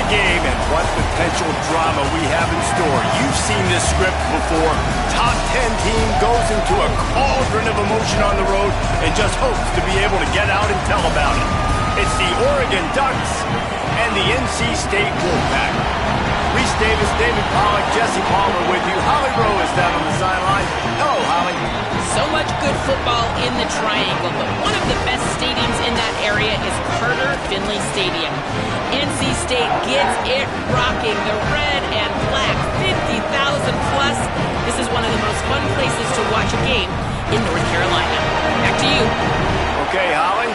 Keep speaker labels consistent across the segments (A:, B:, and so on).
A: game and what potential drama we have in store. You've seen this script before. Top 10 team goes into a cauldron of emotion on the road and just hopes to be able to get out and tell about it. It's the Oregon Ducks and the NC State Wolfpack. Reese Davis, David Pollack, Jesse Palmer with you. Holly Rowe is down on the sideline. Hello, Holly.
B: So much good football in the Triangle, but one of the best stadiums in that area is Carter Finley Stadium. NC State gets it rocking. The red and black, 50,000 plus. This is one of the most fun places to watch a game in North Carolina. Back to you.
A: Okay, Holly.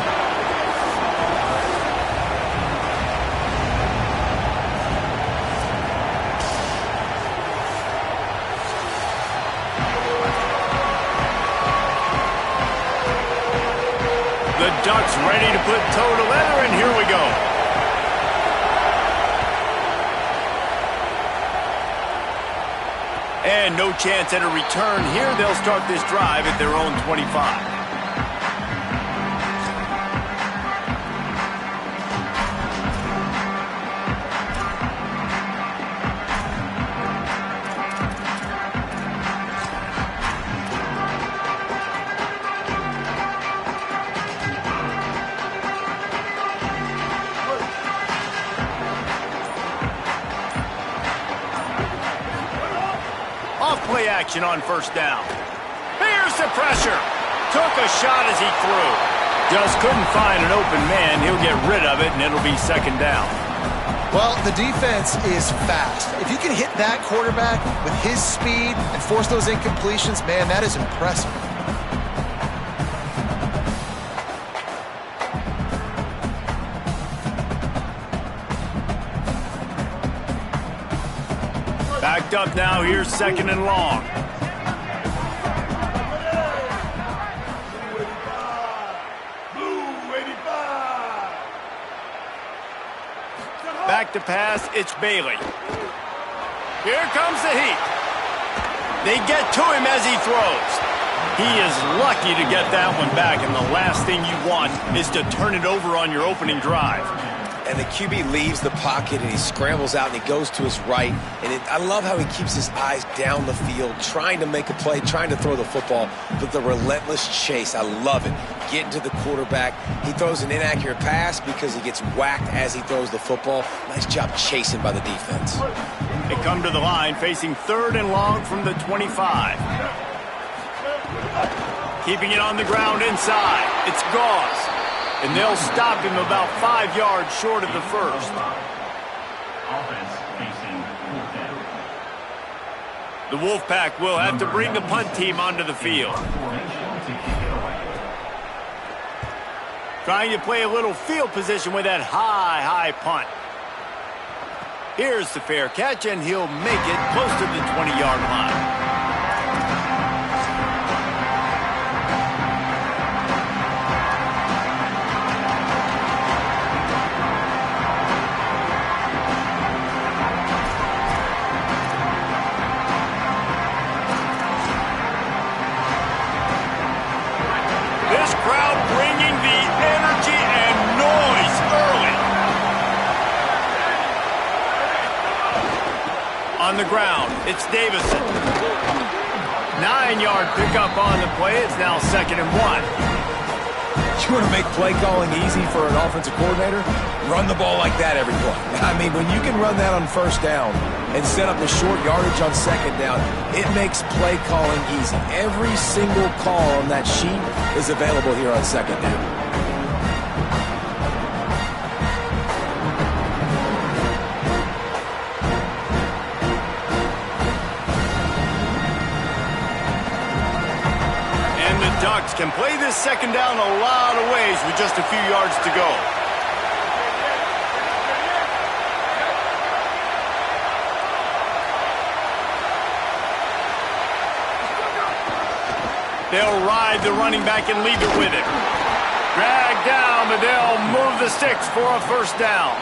A: The Ducks ready to put toe to leather, and here we go. And no chance at a return here. They'll start this drive at their own 25. Play action on first down. Here's the pressure. Took a shot as he threw. Just couldn't find an open man. He'll get rid of it, and it'll be second down.
C: Well, the defense is fast. If you can hit that quarterback with his speed and force those incompletions, man, that is impressive.
A: Backed up now, here's second and long. Back to pass, it's Bailey. Here comes the heat. They get to him as he throws. He is lucky to get that one back, and the last thing you want is to turn it over on your opening drive.
D: And the QB leaves the pocket, and he scrambles out, and he goes to his right. And I love how he keeps his eyes down the field, trying to make a play, trying to throw the football, but the relentless chase, I love it. Getting to the quarterback. He throws an inaccurate pass because he gets whacked as he throws the football. Nice job chasing by the defense.
A: They come to the line, facing third and long from the 25. Keeping it on the ground inside. It's Gauze. And they'll stop him about 5 yards short of the first. The Wolfpack will have to bring the punt team onto the field. Trying to play a little field position with that high punt. Here's the fair catch, and he'll make it close to the 20-yard line. On the ground, it's Davison. 9-yard pickup on the play. It's now 2nd and 1.
D: You want to make play calling easy for an offensive coordinator? Run the ball like that every play. I mean, when you can run that on first down and set up the short yardage on second down, it makes play calling easy. Every single call on that sheet is available here on second down.
A: Ducks can play this second down a lot of ways with just a few yards to go. They'll ride the running back and leave it with him. Drag down, but they'll move the sticks for a first down.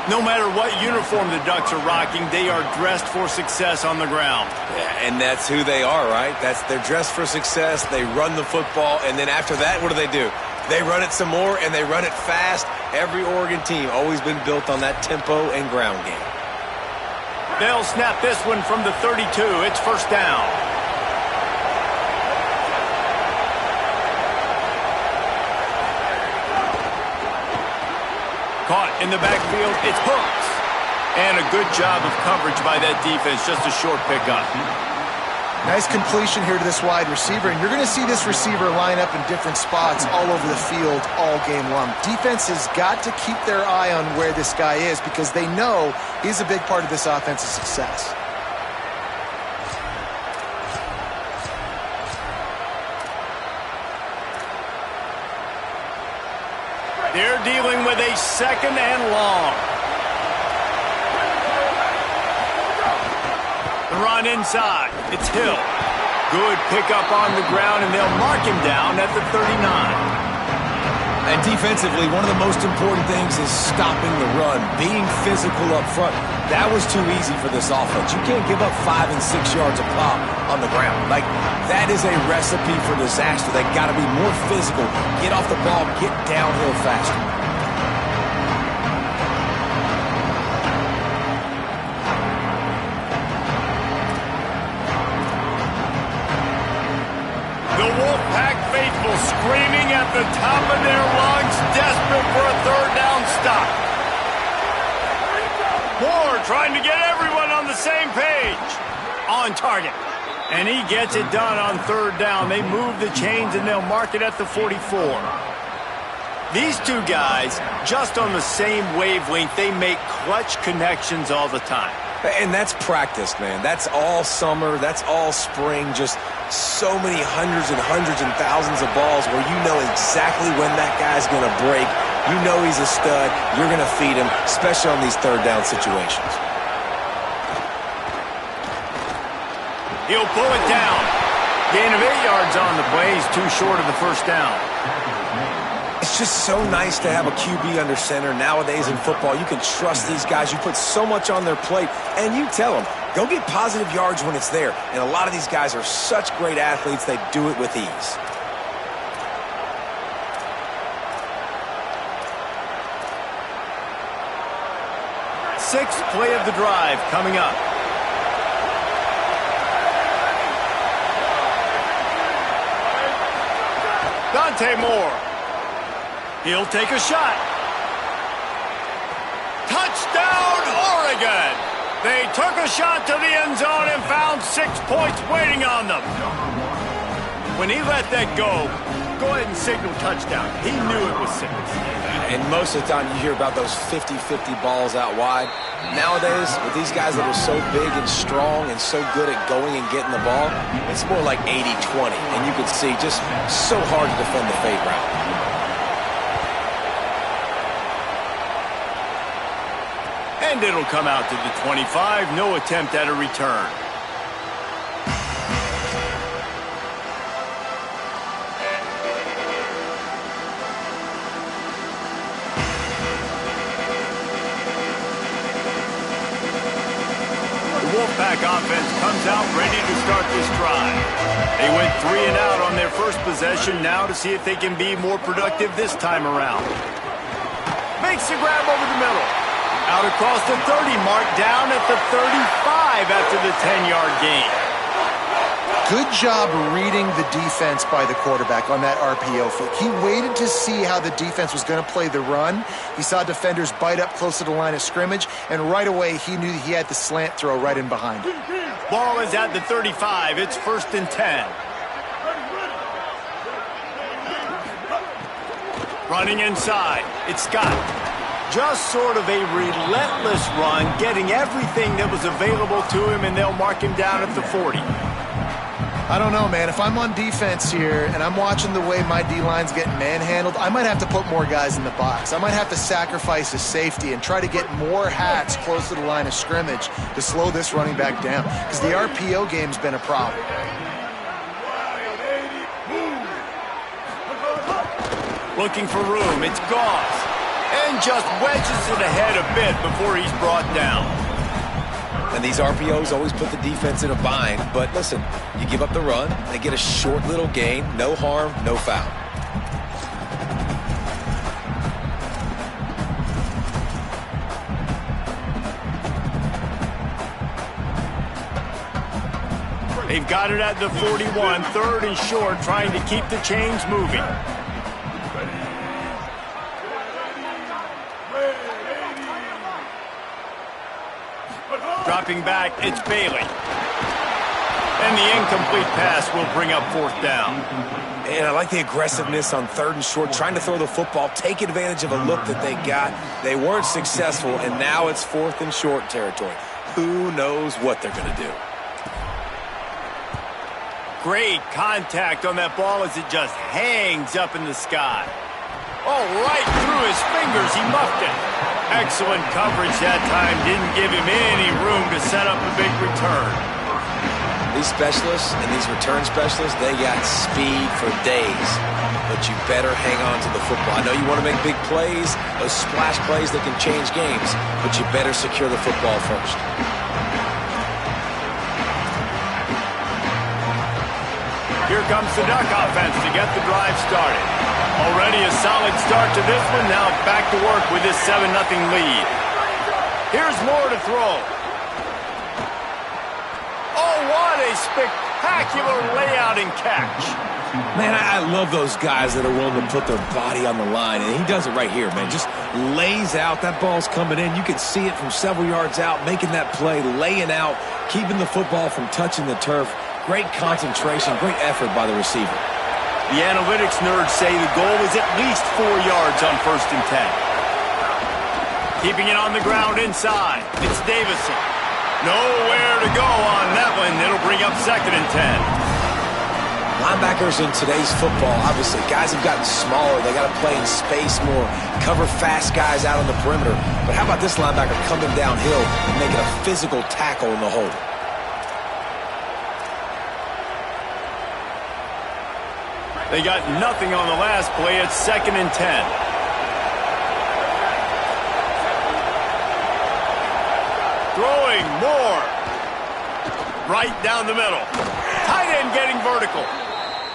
A: No matter what uniform the Ducks are rocking, they are dressed for success on the ground.
D: Yeah, and that's who they are, right? They're dressed for success. They run the football, and then after that, what do? They run it some more, and they run it fast. Every Oregon team always been built on that tempo and ground game.
A: They'll snap this one from the 32. It's first down. Caught in the backfield. It's Hooks. And a good job of coverage by that defense. Just a short pickup.
C: Nice completion here to this wide receiver, and you're going to see this receiver line up in different spots all over the field all game long. Defense has got to keep their eye on where this guy is because they know he's a big part of this offense's success.
A: They're dealing with a second and long. The run inside. It's Hill. Good pickup on the ground, and they'll mark him down at the 39.
D: And defensively, one of the most important things is stopping the run, being physical up front. That was too easy for this offense. You can't give up 5 and 6 yards a pop on the ground. Like, that is a recipe for disaster. They got to be more physical, get off the ball, get downhill faster.
A: The Wolfpack faithful screaming at the top of their lungs, desperate for a third down stop. Moore trying to get everyone on the same page. On target. And he gets it done on third down. They move the chains and they'll mark it at the 44. These two guys, just on the same wavelength, they make clutch connections all the time.
D: And that's practice, man. That's all summer. That's all spring. Just so many hundreds and thousands of balls where you know exactly when that guy's going to break. You know he's a stud. You're going to feed him, especially on these third down situations.
A: He'll pull it down. Gain of 8 yards on the play. He's too short of the first down.
D: It's just so nice to have a QB under center. Nowadays in football, you can trust these guys. You put so much on their plate, and you tell them, go get positive yards when it's there. And a lot of these guys are such great athletes, they do it with ease.
A: Sixth play of the drive coming up. Dante Moore. He'll take a shot. Touchdown, Oregon! They took a shot to the end zone and found 6 points waiting on them. When he let that go ahead and signal touchdown. He knew it was 6.
D: And most of the time you hear about those 50-50 balls out wide. Nowadays, with these guys that are so big and strong and so good at going and getting the ball, it's more like 80-20. And you can see just so hard to defend the fade route.
A: And it'll come out to the 25. No attempt at a return. The Wolfpack offense comes out ready to start this drive. They went 3 and out on their first possession. Now to see if they can be more productive this time around. Makes the grab over the middle. Out across the 30 mark, down at the 35 after the 10-yard gain.
C: Good job reading the defense by the quarterback on that RPO fake. He waited to see how the defense was going to play the run. He saw defenders bite up close to the line of scrimmage, and right away he knew he had the slant throw right in behind him.
A: Ball is at the 35. It's 1st and 10. Running inside. It's Scott. Just sort of a relentless run, getting everything that was available to him, and they'll mark him down at the 40.
C: I don't know, man. If I'm on defense here and I'm watching the way my D-line's getting manhandled, I might have to put more guys in the box. I might have to sacrifice his safety and try to get more hats close to the line of scrimmage to slow this running back down, because the RPO game's been a problem.
A: Looking for room. It's Goss. And just wedges it ahead a bit before he's brought down.
D: And these RPOs always put the defense in a bind. But listen, you give up the run, they get a short little gain, no harm, no foul.
A: They've got it at the 41, third and short, trying to keep the chains moving. Dropping back, it's Bailey. And the incomplete pass will bring up fourth down.
D: And I like the aggressiveness on third and short, trying to throw the football, take advantage of a look that they got. They weren't successful, and now it's fourth and short territory. Who knows what they're going to do?
A: Great contact on that ball as it just hangs up in the sky. Oh, right through his fingers, he muffed it. Excellent coverage that time, didn't give him any room to set up a big return.
D: These specialists and these return specialists, they got speed for days. But you better hang on to the football. I know you want to make big plays, those splash plays that can change games, but you better secure the football first.
A: Here comes the Duck offense to get the drive started. Already a solid start to this one. Now back to work with this 7-0 lead. Here's Moore to throw. Oh, what a spectacular layout and catch.
D: Man, I love those guys that are willing to put their body on the line, and he does it right here, man. Just lays out. That ball's coming in. You can see it from several yards out, making that play, laying out, keeping the football from touching the turf. Great concentration, great effort by the receiver.
A: The analytics nerds say the goal is at least 4 yards on 1st and 10. Keeping it on the ground inside. It's Davison. Nowhere to go on that one. It'll bring up 2nd and 10.
D: Linebackers in today's football, obviously, guys have gotten smaller. They got to play in space more, cover fast guys out on the perimeter. But how about this linebacker coming downhill and making a physical tackle in the hole?
A: They got nothing on the last play. It's 2nd and 10. Throwing more. Right down the middle. Tight end getting vertical.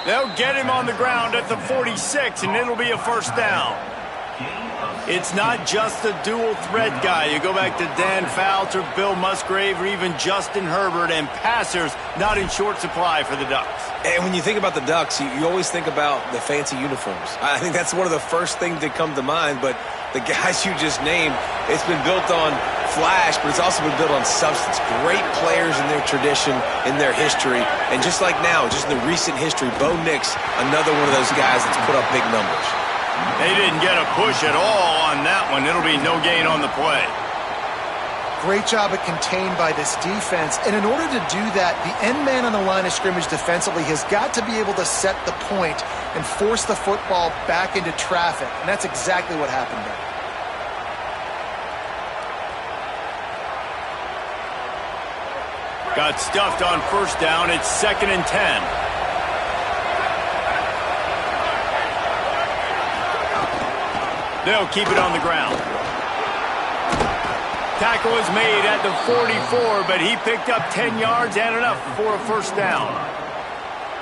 A: They'll get him on the ground at the 46, and it'll be a 1st down. It's not just a dual threat guy. You go back to Dan Fouts or Bill Musgrave or even Justin Herbert, and passers not in short supply for the Ducks.
D: And when you think about the Ducks, you always think about the fancy uniforms. I think that's one of the first things that come to mind, but the guys you just named, it's been built on flash, but it's also been built on substance. Great players in their tradition, in their history, and just like now, just in the recent history, Bo Nix, another one of those guys that's put up big numbers.
A: They didn't get a push at all on that one. It'll be no gain on the play.
C: Great job at contained by this defense. And in order to do that, the end man on the line of scrimmage defensively has got to be able to set the point and force the football back into traffic. And that's exactly what happened there.
A: Got stuffed on 1st down. It's 2nd and 10. They'll keep it on the ground. Tackle is made at the 44, but he picked up 10 yards and enough for a 1st down.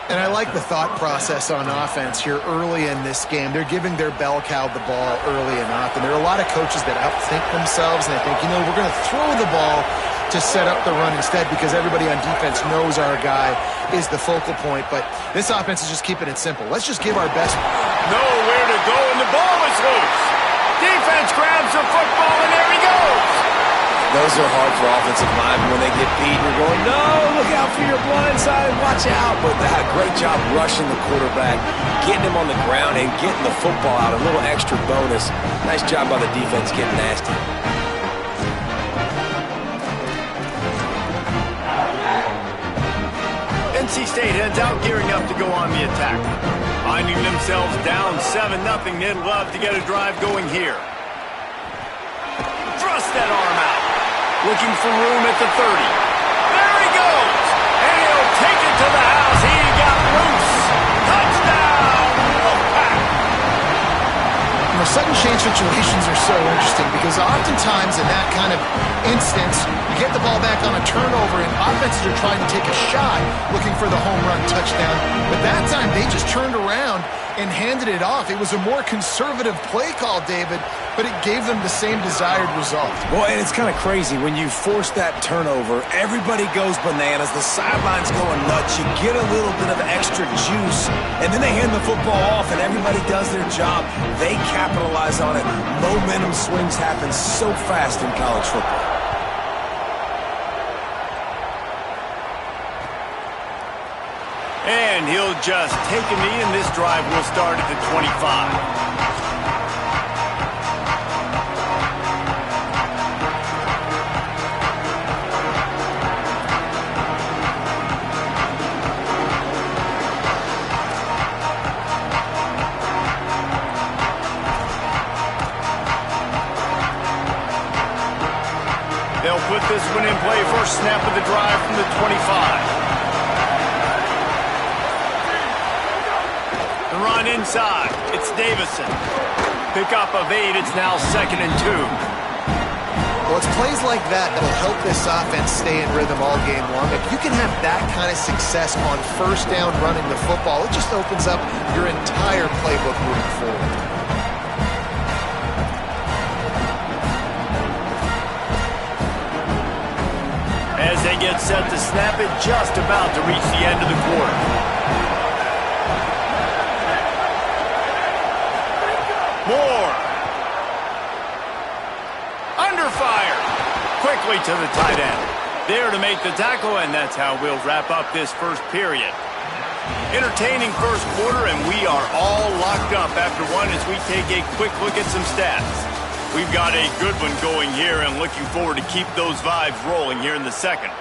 C: And I like the thought process on offense here early in this game. They're giving their bell cow the ball early enough. And there are a lot of coaches that outthink themselves, and they think, we're going to throw the ball to set up the run instead because everybody on defense knows our guy is the focal point. But this offense is just keeping it simple. Let's just give our best.
A: Nowhere to go, and the ball is loose. Defense grabs the football, and there he goes.
D: Those are hard for offensive linemen when they get beat. You're going, no, look out for your blind side, watch out. But they had a great job rushing the quarterback, getting him on the ground, and getting the football out. A little extra bonus. Nice job by the defense getting nasty.
A: NC State heads out, gearing up to go on the attack. Finding themselves down 7-0, they'd love to get a drive going here. Thrust that arm out. Looking for room at the 30. There he goes! And he'll take it to the house. He got loose. Touchdown, Wolfpack!
C: Sudden change situations are so interesting because oftentimes in that kind of instance, you get the ball back on a turnover and offenses are trying to take a shot looking for the home run touchdown. But that time they just turned around and handed it off. It was a more conservative play call, David, but it gave them the same desired result.
D: Well, and it's kind of crazy. When you force that turnover, everybody goes bananas. The sideline's going nuts. You get a little bit of extra juice, and then they hand the football off, and everybody does their job. They capitalize on it. Momentum swings happen so fast in college football.
A: And he'll just take a knee, and this drive will start at the 25. They'll put this one in play. First snap of the drive from the 25. The run inside. It's Davison. Pick up of 8. It's now 2nd and 2.
C: Well, it's plays like that that'll help this offense stay in rhythm all game long. If you can have that kind of success on first down running the football, it just opens up your entire playbook moving forward.
A: As they get set to snap it, just about to reach the end of the quarter. Moore. Under fire. Quickly to the tight end. There to make the tackle, and that's how we'll wrap up this first period. Entertaining first quarter, and we are all locked up after one as we take a quick look at some stats. We've got a good one going here, and looking forward to keep those vibes rolling here in the second.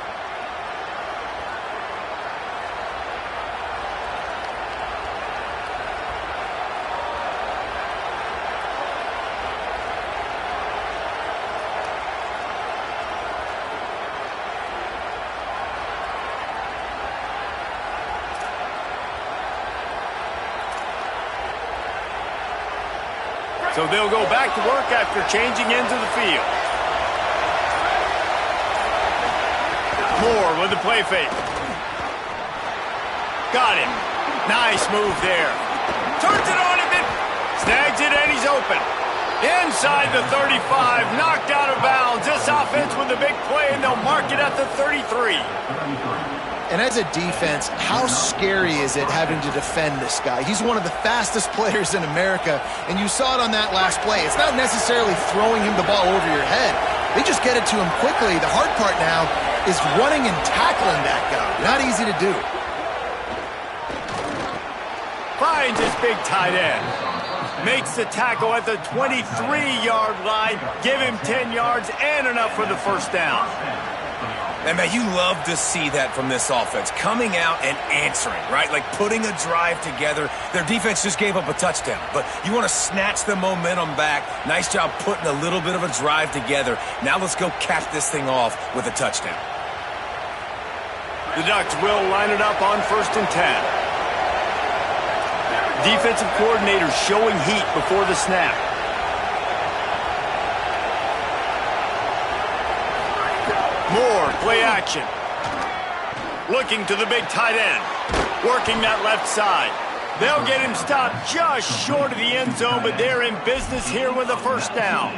A: So they'll go back to work after changing into the field. Moore with the play fake. Got him. Nice move there. Turns it on him. Snags it and he's open. Inside the 35. Knocked out of bounds. This offense with a big play, and they'll mark it at the 33.
C: And as a defense, how scary is it having to defend this guy? He's one of the fastest players in America, and you saw it on that last play. It's not necessarily throwing him the ball over your head. They just get it to him quickly. The hard part now is running and tackling that guy. Not easy to do.
A: Finds his big tight end. Makes the tackle at the 23-yard line. Give him 10 yards and enough for the first down.
D: And, man, you love to see that from this offense. Coming out and answering, right? Like putting a drive together. Their defense just gave up a touchdown. But you want to snatch the momentum back. Nice job putting a little bit of a drive together. Now let's go cap this thing off with a touchdown.
A: The Ducks will line it up on 1st and 10. Defensive coordinator showing heat before the snap. Moore, play action. Looking to the big tight end. Working that left side. They'll get him stopped just short of the end zone, but they're in business here with a first down.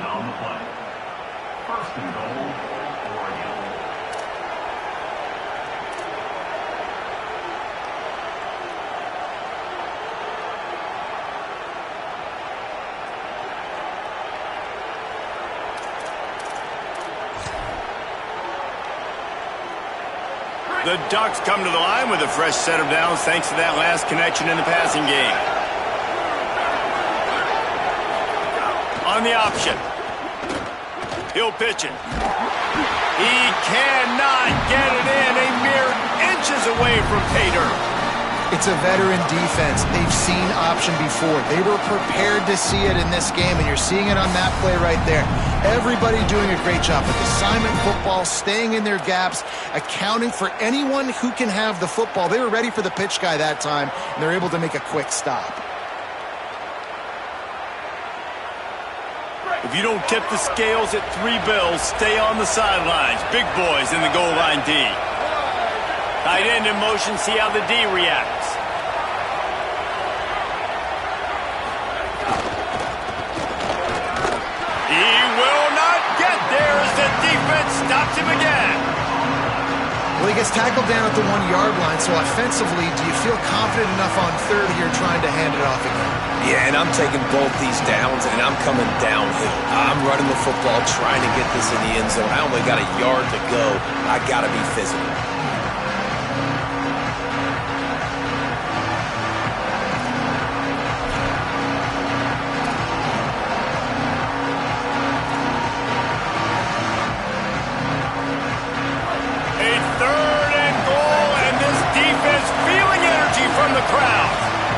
A: The Ducks come to the line with a fresh set of downs thanks to that last connection in the passing game. On the option. He'll pitch it. He cannot get it in. A mere inches away from pay dirt.
C: It's a veteran defense. They've seen option before. They were prepared to see it in this game, and you're seeing it on that play right there. Everybody doing a great job with assignment football, staying in their gaps, accounting for anyone who can have the football. They were ready for the pitch guy that time, and they're able to make a quick stop.
A: If you don't tip the scales at 3 bills, stay on the sidelines. Big boys in the goal line D. Tight end in motion, see how the D reacts.
C: Well, he gets tackled down at the 1-yard line, so offensively, do you feel confident enough on third here trying to hand it off again?
D: Yeah, and I'm taking both these downs, and I'm coming downhill. I'm running the football, trying to get this in the end zone. I only got a yard to go. I got to be physical.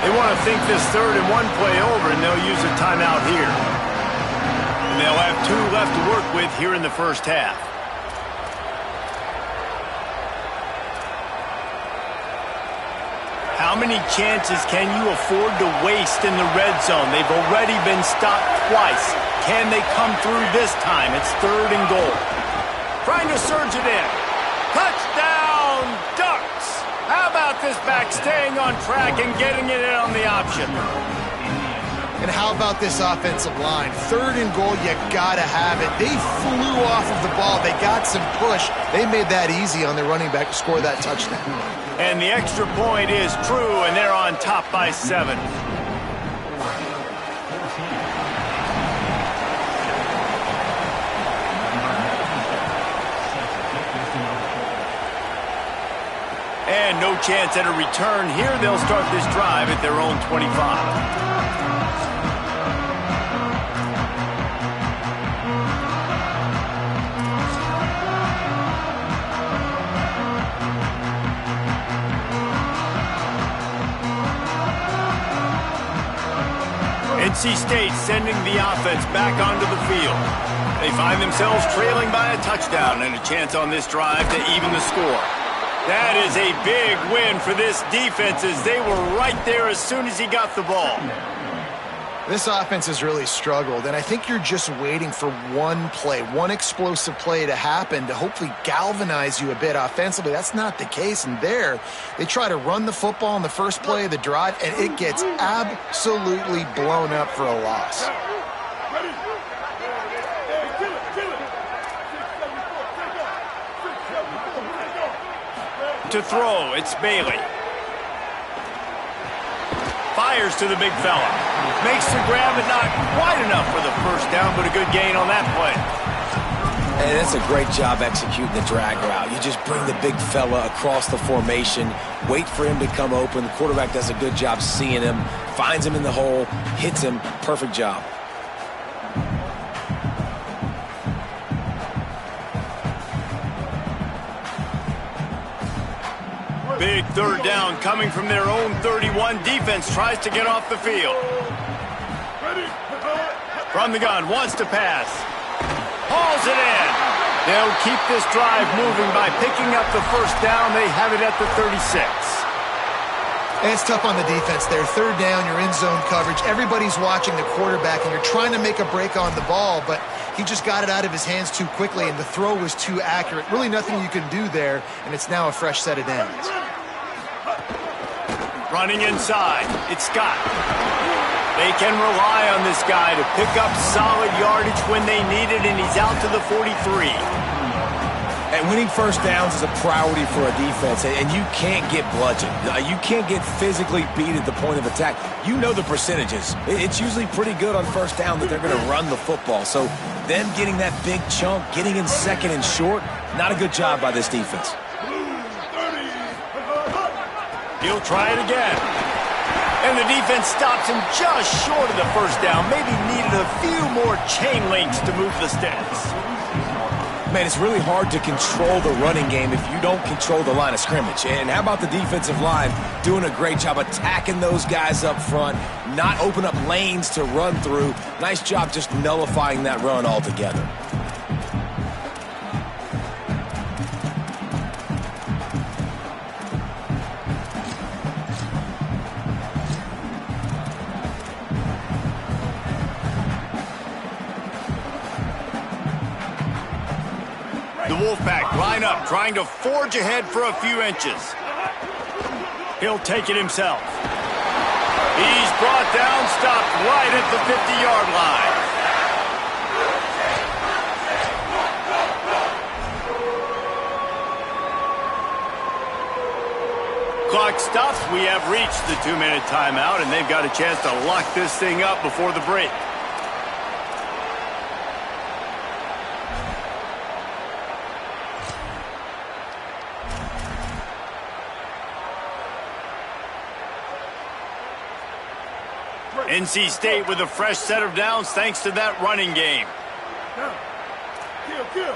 A: They want to think this third and 1 play over, and they'll use a timeout here. And they'll have 2 left to work with here in the first half. How many chances can you afford to waste in the red zone? They've already been stopped twice. Can they come through this time? It's 3rd and goal. Trying to surge it in. Touchdown, Ducks! How about this back staying on track and getting it in on the option?
C: And how about this offensive line? 3rd and goal, you gotta have it. They flew off of the ball. They got some push. They made that easy on their running back to score that touchdown.
A: And the extra point is true, and they're on top by 7. And no chance at a return here. They'll start this drive at their own 25. NC State sending the offense back onto the field. They find themselves trailing by a touchdown and a chance on this drive to even the score. That is a big win for this defense as they were right there as soon as he got the ball.
C: This offense has really struggled, and I think you're just waiting for one play, one explosive play to happen to hopefully galvanize you a bit offensively. That's not the case, and there they try to run the football in the first play of the drive, and it gets absolutely blown up for a loss.
A: To throw, it's Bailey. Fires to the big fella. Makes the grab, but not quite enough for the first down, but a good gain on that play.
D: And that's a great job executing the drag route. You just bring the big fella across the formation, wait for him to come open. The quarterback does a good job seeing him, finds him in the hole, hits him. Perfect job.
A: Big third down coming from their own 31. Defense tries to get off the field. From the gun, wants to pass. Hauls it in. They'll keep this drive moving by picking up the first down. They have it at the 36.
C: And it's tough on the defense there. Third down, you're in zone coverage. Everybody's watching the quarterback, and you're trying to make a break on the ball, but he just got it out of his hands too quickly, and the throw was too accurate. Really nothing you can do there, and it's now a fresh set of downs.
A: Running inside, it's Scott. They can rely on this guy to pick up solid yardage when they need it, and he's out to the 43.
D: And winning first downs is a priority for a defense, and you can't get bludgeoned. You can't get physically beat at the point of attack. You know the percentages. It's usually pretty good on first down that they're going to run the football. So them getting that big chunk, getting in second and short, not a good job by this defense.
A: He'll try it again. And the defense stops him just short of the first down. Maybe needed a few more chain links to move the sticks.
D: Man, it's really hard to control the running game if you don't control the line of scrimmage. And how about the defensive line doing a great job attacking those guys up front, not open up lanes to run through. Nice job just nullifying that run altogether.
A: The Wolfpack line up, trying to forge ahead for a few inches. He'll take it himself. He's brought down, stopped right at the 50-yard line. stuffs, we have reached the 2-minute timeout, and they've got a chance to lock this thing up before the break. NC State with a fresh set of downs thanks to that running game.
E: Kill.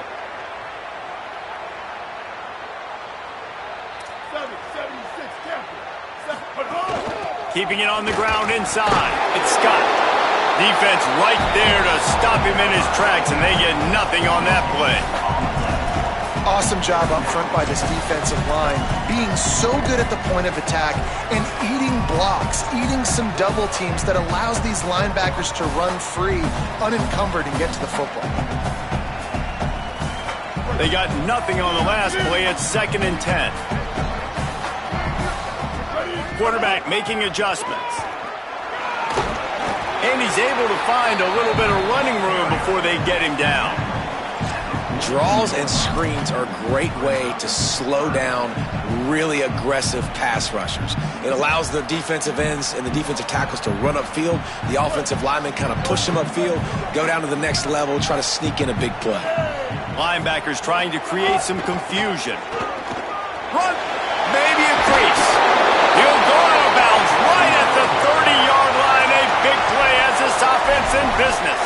A: Keeping it on the ground inside. It's Scott. Defense right there to stop him in his tracks, and they get nothing on that play.
C: Awesome job up front by this defensive line, being so good at the point of attack and eating blocks, eating some double teams that allows these linebackers to run free, unencumbered, and get to the football.
A: They got nothing on the last play. It's 2nd and 10. Quarterback making adjustments. And he's able to find a little bit of running room before they get him down.
D: Draws and screens are a great way to slow down really aggressive pass rushers. It allows the defensive ends and the defensive tackles to run upfield. The offensive linemen kind of push them upfield, go down to the next level, try to sneak in a big play.
A: Linebackers trying to create some confusion. Run! Maybe a crease. He'll go out of bounds right at the 30-yard line. A big play as this offense in business.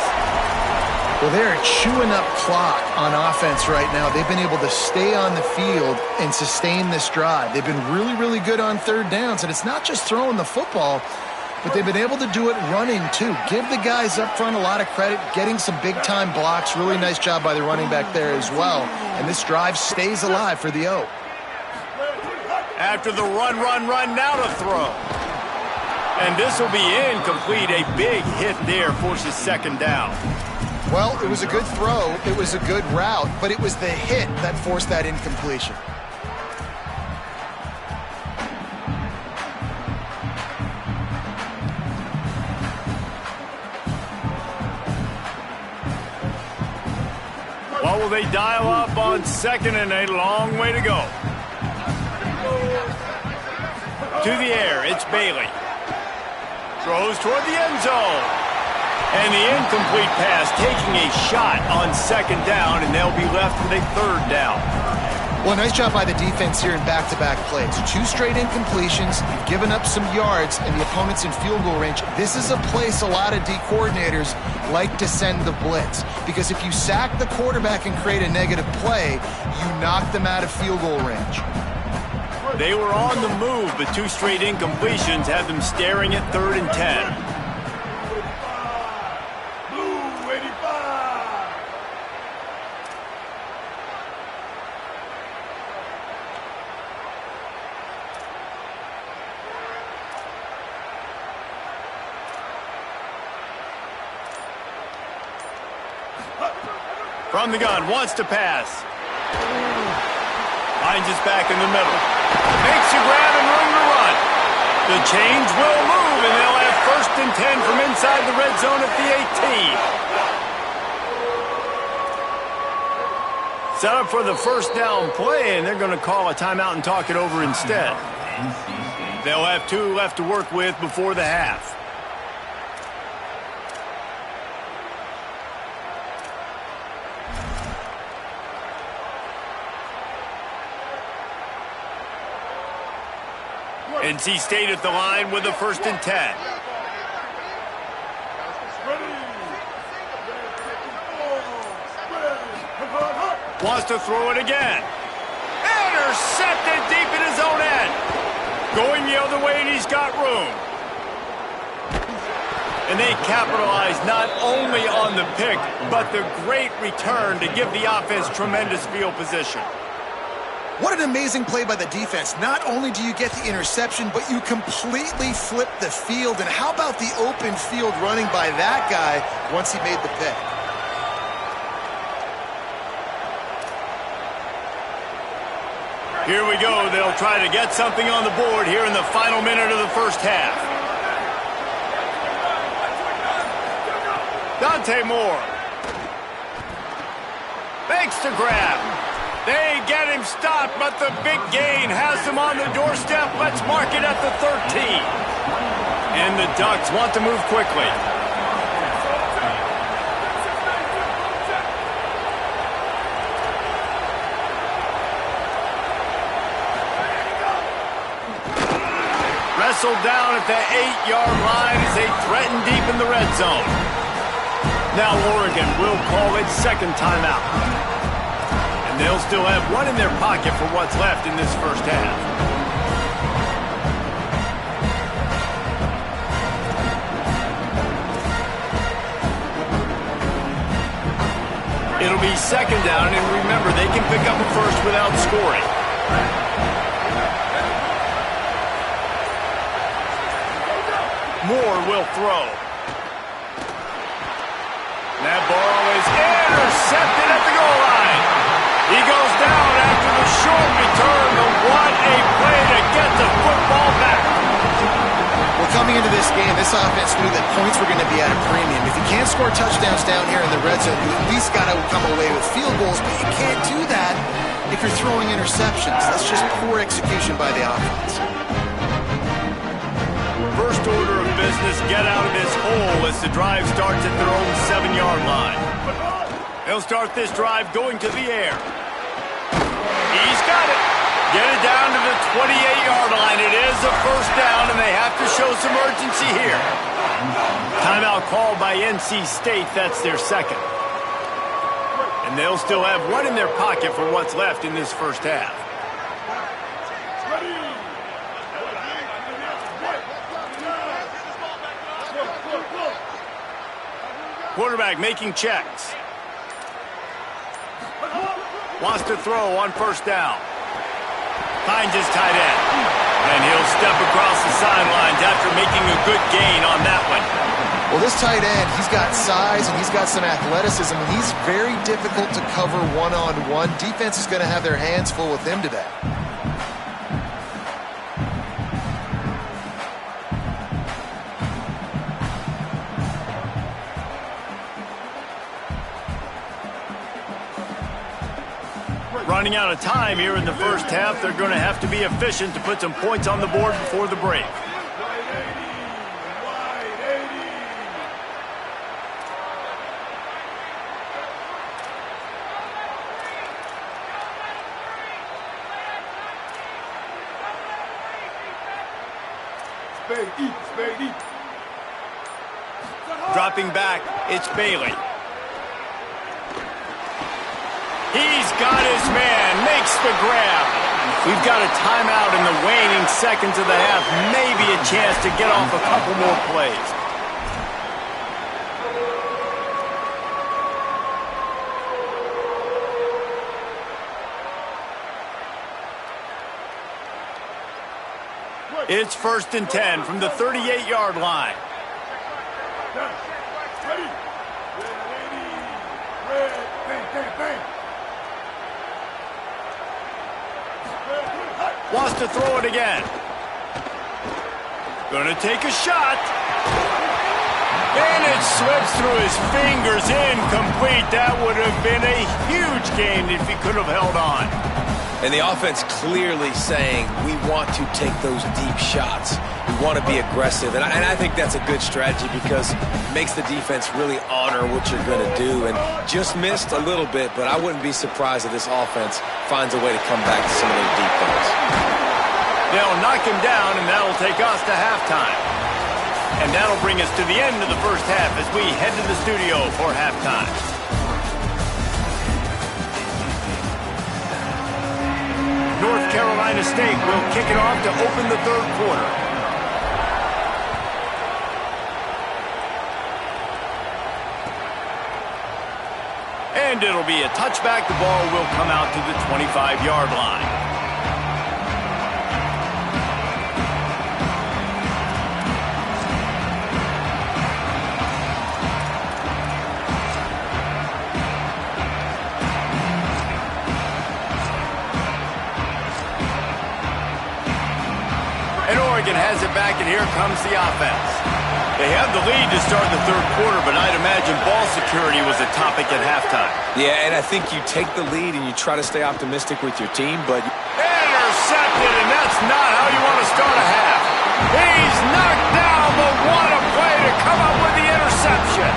C: Well, they're chewing up clock on offense right now. They've been able to stay on the field and sustain this drive. They've been really, really good on 3rd downs, and it's not just throwing the football, but they've been able to do it running, too. Give the guys up front a lot of credit, getting some big-time blocks. Really nice job by the running back there as well. And this drive stays alive for the O.
A: After the run, now to throw. And this will be incomplete. A big hit there forces 2nd down.
C: Well, it was a good throw, it was a good route, but it was the hit that forced that incompletion.
A: What will they dial up on 2nd and 8? Long way to go. To the air, it's Bailey. Throws toward the end zone. And the incomplete pass taking a shot on 2nd down, and they'll be left with a 3rd down.
C: Well, nice job by the defense here in back-to-back plays. 2 straight incompletions, you've given up some yards, and the opponent's in field goal range. This is a place a lot of D coordinators like to send the blitz, because if you sack the quarterback and create a negative play, you knock them out of field goal range.
A: They were on the move, but 2 straight incompletions have them staring at 3rd and 10. From the gun, wants to pass. Finds his back in the middle. Makes a grab and room to run. The chains will move, and they'll have 1st and 10 from inside the red zone at the 18. Set up for the 1st down play, and they're going to call a timeout and talk it over instead. They'll have 2 left to work with before the half. NC State at the line with a 1st and 10. Wants to throw it again. Intercepted deep in his own end. Going the other way, and he's got room. And they capitalize not only on the pick, but the great return to give the offense tremendous field position.
C: What an amazing play by the defense. Not only do you get the interception, but you completely flip the field. And how about the open field running by that guy once he made the pick?
A: Here we go. They'll try to get something on the board here in the final minute of the 1st half. Dante Moore. Makes the grab. They get him stopped, but the big gain has him on the doorstep. Let's mark it at the 13. And the Ducks want to move quickly. Wrestled down at the 8-yard line as they threaten deep in the red zone. Now Oregon will call its second timeout. And they'll still have one in their pocket for what's left in this first half. It'll be second down, and remember, they can pick up a first without scoring. Moore will throw. That ball is intercepted at the goal line. He goes down after the short return, but what a play to get the football back.
C: Well, coming into this game, this offense knew that points were going to be at a premium. If you can't score touchdowns down here in the red zone, you at least got to come away with field goals, but you can't do that if you're throwing interceptions. That's just poor execution by the offense.
A: First order of business, get out of this hole as the drive starts at their own 7-yard line. They'll start this drive going to the air. He's got it. Get it down to the 28-yard line. It is a first down, and they have to show some urgency here. Timeout called by NC State. That's their second. And they'll still have one in their pocket for what's left in this first half. Quarterback making checks. Wants to throw on first down. Finds his tight end. And he'll step across the sidelines after making a good gain on that one.
C: Well, this tight end, he's got size and he's got some athleticism. And he's very difficult to cover one-on-one. Defense is going to have their hands full with him today.
A: Running out of time here in the first half. They're going to have to be efficient to put some points on the board before the break. Dropping back, it's Bailey. He's got his man, makes the grab. We've got a timeout in the waning seconds of the half. Maybe a chance to get off a couple more plays. It's 1st and 10 from the 38-yard line. Wants to throw it again. Gonna take a shot. And it slips through his fingers, incomplete. That would have been a huge gain if he could have held on.
D: And the offense clearly saying, we want to take those deep shots. We want to be aggressive. And I think that's a good strategy because it makes the defense really honor what you're going to do. And just missed a little bit, but I wouldn't be surprised if this offense finds a way to come back to some of those deep things.
A: They'll knock him down, and that'll take us to halftime. And that'll bring us to the end of the first half as we head to the studio for halftime. North Carolina State will kick it off to open the third quarter. And it'll be a touchback. The ball will come out to the 25-yard line. Oregon has it back, and here comes the offense. They have the lead to start the third quarter, but I'd imagine ball security was a topic at halftime.
D: Yeah, and I think you take the lead and you try to stay optimistic with your team, but...
A: Intercepted, and that's not how you want to start a half. He's knocked down, but what a play to come up with the interception.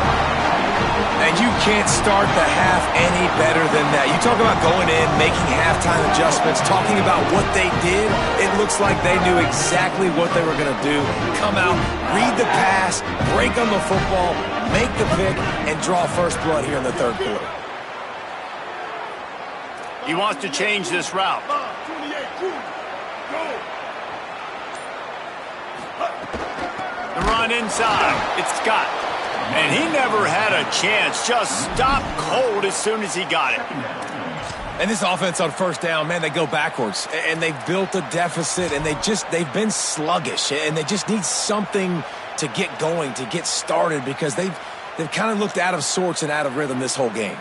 D: And you can't start the half any better than that. You talk about going in, making halftime adjustments, talking about what they did. It looks like they knew exactly what they were going to do. Come out, read the pass, break on the football, make the pick, and draw first blood here in the third quarter.
A: He wants to change this route. The run inside. It's Scott. And he never had a chance. Just stopped cold as soon as he got it.
D: And this offense on first down, man, they go backwards. And they've built a deficit, and they've been sluggish. And they just need something to get going, to get started, because they've kind of looked out of sorts and out of rhythm this whole game.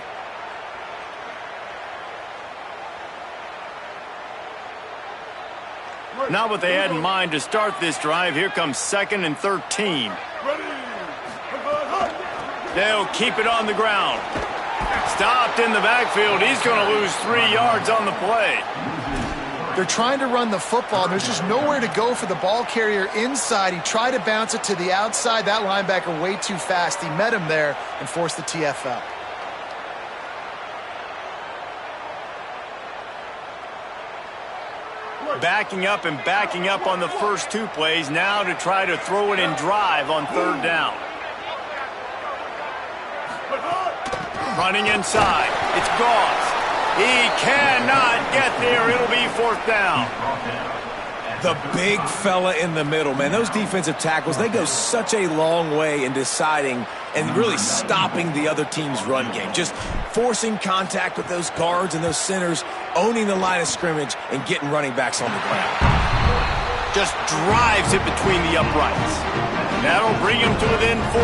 A: Not what they had in mind to start this drive. Here comes 2nd and 13. They'll keep it on the ground. Stopped in the backfield. He's going to lose 3 yards on the play.
C: They're trying to run the football, and there's just nowhere to go for the ball carrier inside. He tried to bounce it to the outside. That linebacker way too fast. He met him there and forced the TFL.
A: Backing up and backing up on the first 2 plays. Now to try to throw it in drive on 3rd down. Running inside. It's Goss. He cannot get there. It'll be 4th down.
D: The big fella in the middle, man. Those defensive tackles, they go such a long way in deciding and really stopping the other team's run game. Just forcing contact with those guards and those centers, owning the line of scrimmage, and getting running backs on the ground.
A: Just drives it between the uprights. That'll bring him to within 4.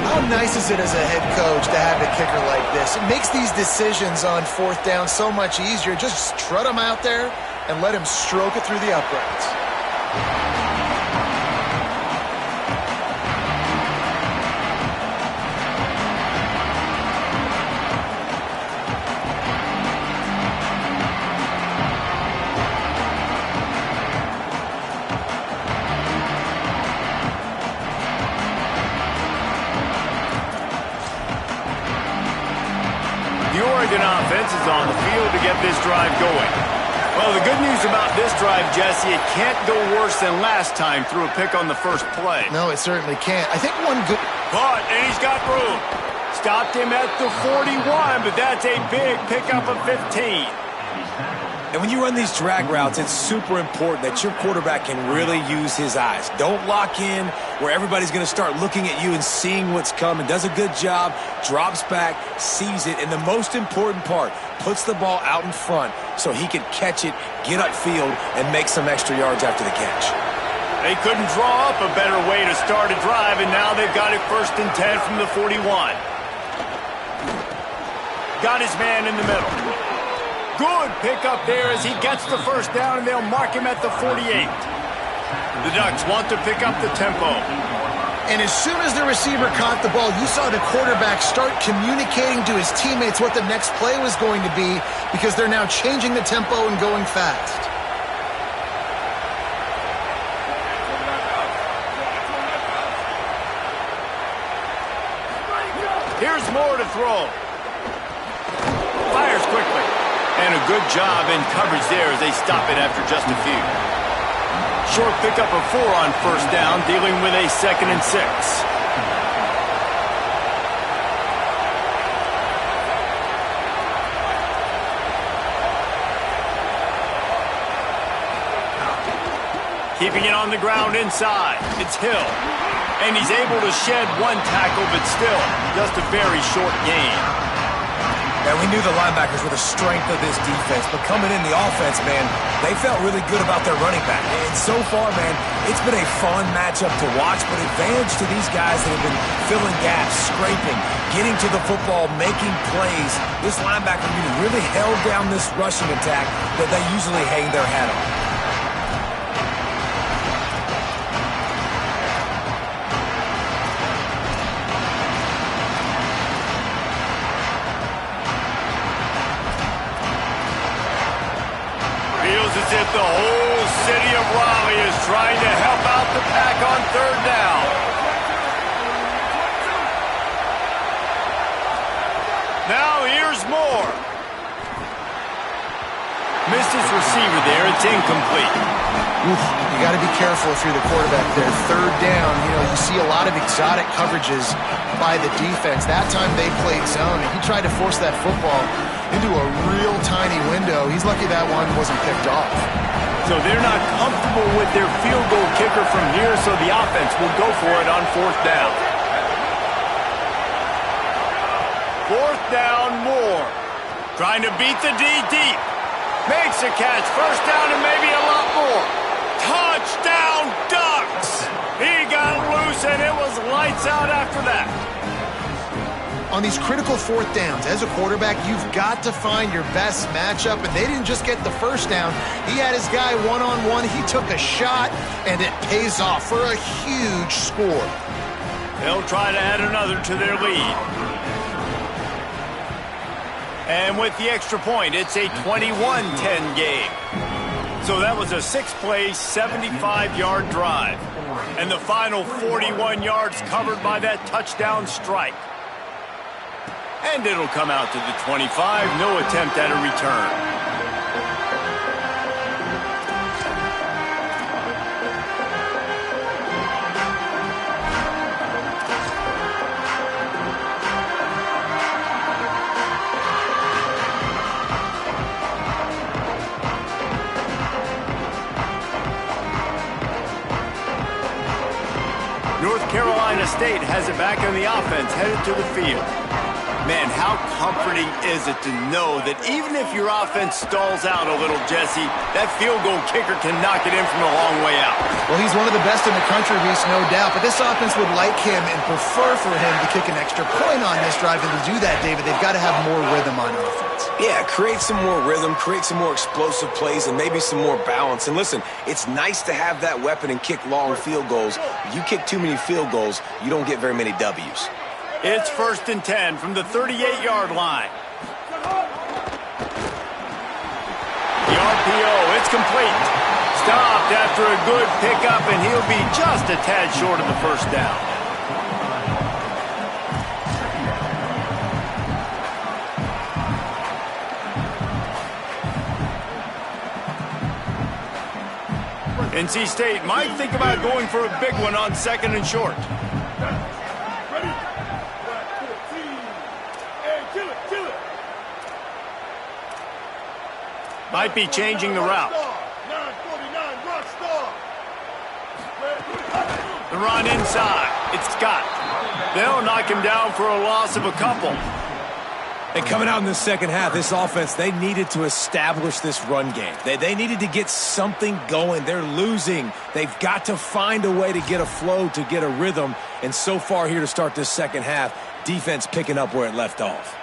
C: How nice is it as a head coach to have a kicker like this? It makes these decisions on 4th down so much easier. Just strut him out there and let him stroke it through the uprights.
A: The Oregon offense is on the field to get this drive going. Well, the good news about this drive, Jesse, it can't go worse than last time through a pick on the first play.
C: No, it certainly can't. I think one good...
A: Caught, and he's got room. Stopped him at the 41, but that's a big pickup of 15.
D: And when you run these drag routes, it's super important that your quarterback can really use his eyes. Don't lock in where everybody's going to start looking at you and seeing what's coming. Does a good job, drops back, sees it, and the most important part, puts the ball out in front so he can catch it, get upfield, and make some extra yards after the catch.
A: They couldn't draw up a better way to start a drive, and now they've got it 1st and 10 from the 41. Got his man in the middle. Good pickup there as he gets the first down, and they'll mark him at the 48. The Ducks want to pick up the tempo.
C: And as soon as the receiver caught the ball, you saw the quarterback start communicating to his teammates what the next play was going to be, because they're now changing the tempo and going fast.
A: Here's more to throw. Fires quickly. And a good job in coverage there as they stop it after just a few. Short pickup of 4 on first down, dealing with a 2nd and 6. Keeping it on the ground inside. It's Hill. And he's able to shed 1 tackle, but still just a very short gain.
D: And we knew the linebackers were the strength of this defense, but coming in the offense, man, they felt really good about their running back. And so far, man, it's been a fun matchup to watch, but advantage to these guys that have been filling gaps, scraping, getting to the football, making plays. This linebacker unit really held down this rushing attack that they usually hang their hat on.
A: if the whole city of Raleigh is trying to help out the pack on third down. Now here's Moore. Missed his receiver there. It's incomplete.
C: Oof, you got to be careful if you're the quarterback there. Third down, you see a lot of exotic coverages by the defense. That time they played zone, and he tried to force that football into a real tiny window. He's lucky that one wasn't picked off.
A: So they're not comfortable with their field goal kicker from here, so the offense will go for it on fourth down. Fourth down, Moore. Trying to beat the D deep. Makes a catch. First down and maybe a lot more. Touchdown, Ducks! He got loose, and it was lights out after that.
C: On these critical fourth downs, as a quarterback, you've got to find your best matchup, and they didn't just get the first down. He had his guy one-on-one. He took a shot, and it pays off for a huge score.
A: They'll try to add another to their lead. And with the extra point, it's a 21-10 game. So that was a 6-play, 75-yard drive. And the final 41 yards covered by that touchdown strike. And it'll come out to the 25. No attempt at a return. North Carolina State has it back on the offense, headed to the field. Man, how comforting is it to know that even if your offense stalls out a little, Jesse, that field goal kicker can knock it in from a long way out.
C: Well, he's one of the best in the country, Reese, no doubt. But this offense would like him and prefer for him to kick an extra point on this drive. And to do that, David, they've got to have more rhythm on offense.
D: Yeah, create some more rhythm, create some more explosive plays, and maybe some more balance. And listen, it's nice to have that weapon and kick long field goals. If you kick too many field goals, you don't get very many W's.
A: It's 1st and 10 from the 38-yard line. The RPO, it's complete. Stopped after a good pickup, and he'll be just a tad short of the first down. NC State might think about going for a big one on 2nd and short. Might be changing the route. The run inside. It's Scott. They'll knock him down for a loss of a couple.
D: And coming out in the second half, this offense, they needed to establish this run game. They needed to get something going. They're losing. They've got to find a way to get a flow, to get a rhythm. And so far here to start this second half, defense picking up where it left off.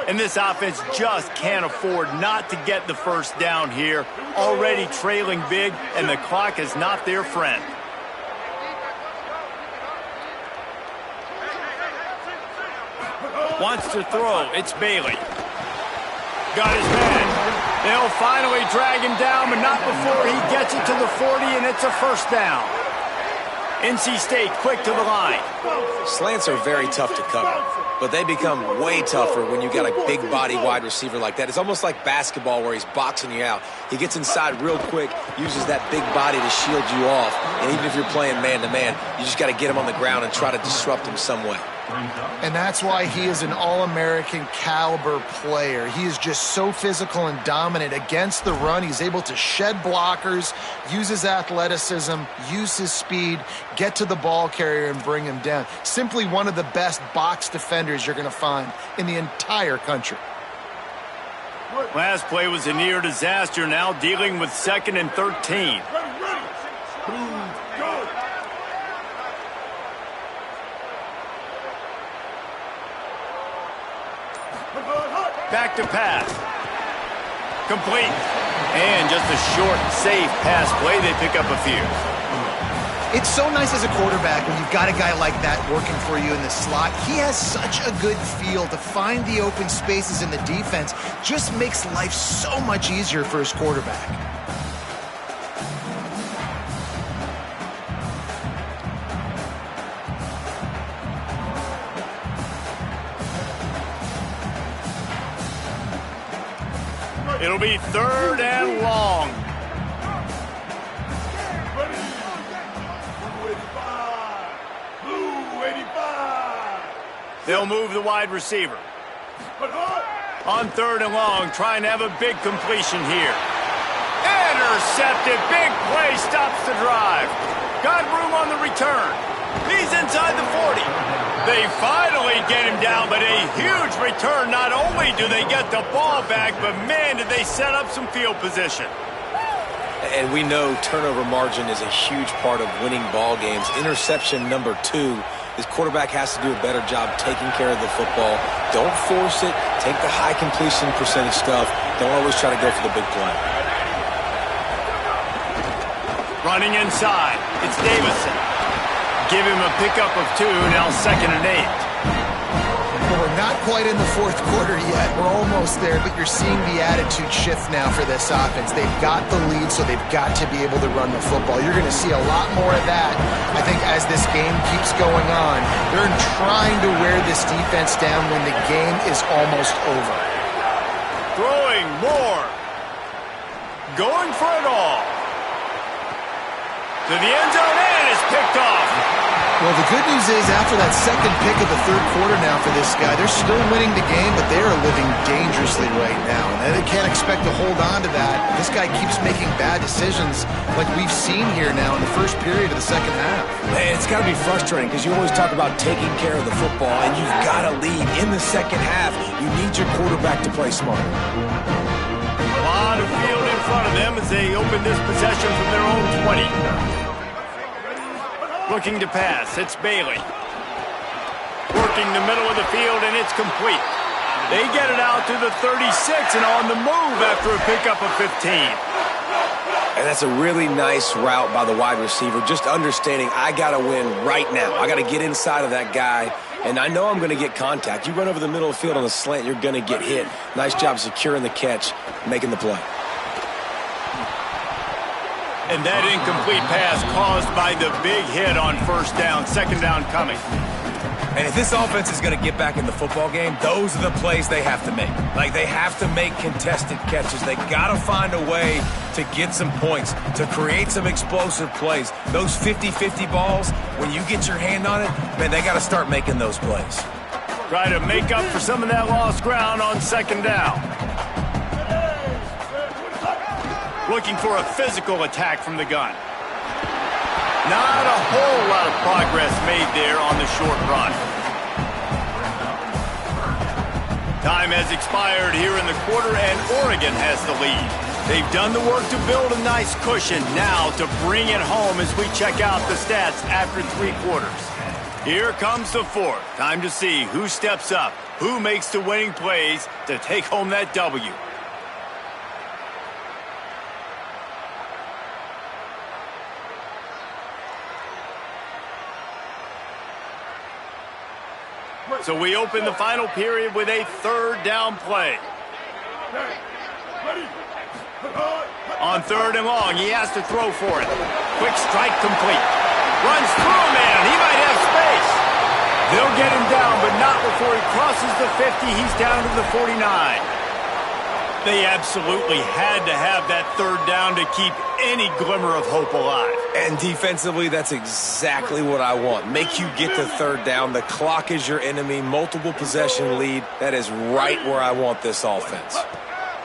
A: And this offense just can't afford not to get the first down here. Already trailing big, and the clock is not their friend. Wants to throw. It's Bailey. Got his man. They'll finally drag him down, but not before he gets it to the 40, and it's a first down. NC State quick to the line.
D: Slants are very tough to cover, but they become way tougher when you got a big body wide receiver like that. It's almost like basketball where he's boxing you out. He gets inside real quick, uses that big body to shield you off, and even if you're playing man-to-man, you just got to get him on the ground and try to disrupt him some way.
C: And that's why he is an All-American caliber player. He is just so physical and dominant against the run. He's able to shed blockers, use his athleticism, use his speed, get to the ball carrier and bring him down. Simply one of the best box defenders you're going to find in the entire country.
A: Last play was a near disaster, now dealing with 2nd and 13. Back to pass. Complete. And just a short, safe pass play. They pick up a few.
C: It's so nice as a quarterback when you've got a guy like that working for you in the slot. He has such a good feel to find the open spaces in the defense. Just makes life so much easier for his quarterback.
A: It'll be 3rd and long. They'll move the wide receiver. On 3rd and long, trying to have a big completion here. Intercepted. Big play stops the drive. Got room on the return. He's inside the 40. They finally get him down, but a huge return. Not only do they get the ball back, but man, did they set up some field position.
D: And we know turnover margin is a huge part of winning ball games. Interception number 2. His quarterback has to do a better job taking care of the football. Don't force it. Take the high completion percentage stuff. Don't always try to go for the big play.
A: Running inside. It's Davison. Give him a pickup of 2, now 2nd and 8.
C: Well, we're not quite in the 4th quarter yet. We're almost there, but you're seeing the attitude shift now for this offense. They've got the lead, so they've got to be able to run the football. You're going to see a lot more of that, I think, as this game keeps going on. They're trying to wear this defense down when the game is almost over.
A: Throwing more. Going for it all. To the end zone, and it's picked off.
C: Well, the good news is after that 2nd pick of the 3rd quarter now for this guy, they're still winning the game, but they are living dangerously right now. And they can't expect to hold on to that. This guy keeps making bad decisions like we've seen here now in the first period of the 2nd half.
D: Man, it's got to be frustrating because you always talk about taking care of the football, and you've got to lead in the 2nd half. You need your quarterback to play smart.
A: A lot of field in front of them as they open this possession from their own 20. Looking to pass, it's Bailey. Working the middle of the field, and it's complete. They get it out to the 36 and on the move after a pickup of 15.
D: And that's a really nice route by the wide receiver, just understanding I got to win right now. I got to get inside of that guy, and I know I'm going to get contact. You run over the middle of the field on a slant, you're going to get hit. Nice job securing the catch, making the play.
A: And that incomplete pass caused by the big hit on 1st down, 2nd down coming.
E: And if this offense is going to get back in the football game, those are the plays they have to make. Like, they have to make contested catches. They got to find a way to get some points, to create some explosive plays. Those 50-50 balls, when you get your hand on it, man, they got to start making those plays.
A: Try to make up for some of that lost ground on 2nd down. Looking for a physical attack from the gun. Not a whole lot of progress made there on the short run. Time has expired here in the quarter, and Oregon has the lead. They've done the work to build a nice cushion. Now to bring it home as we check out the stats after 3 quarters. Here comes the 4th. Time to see who steps up, who makes the winning plays to take home that W. So we open the final period with a 3rd down play. On 3rd and long, he has to throw for it. Quick strike complete. Runs through a man. He might have space. They'll get him down, but not before he crosses the 50. He's down to the 49. They absolutely had to have that 3rd down to keep any glimmer of hope alive.
D: And defensively, that's exactly what I want. Make you get to 3rd down. The clock is your enemy. Multiple possession lead. That is right where I want this offense.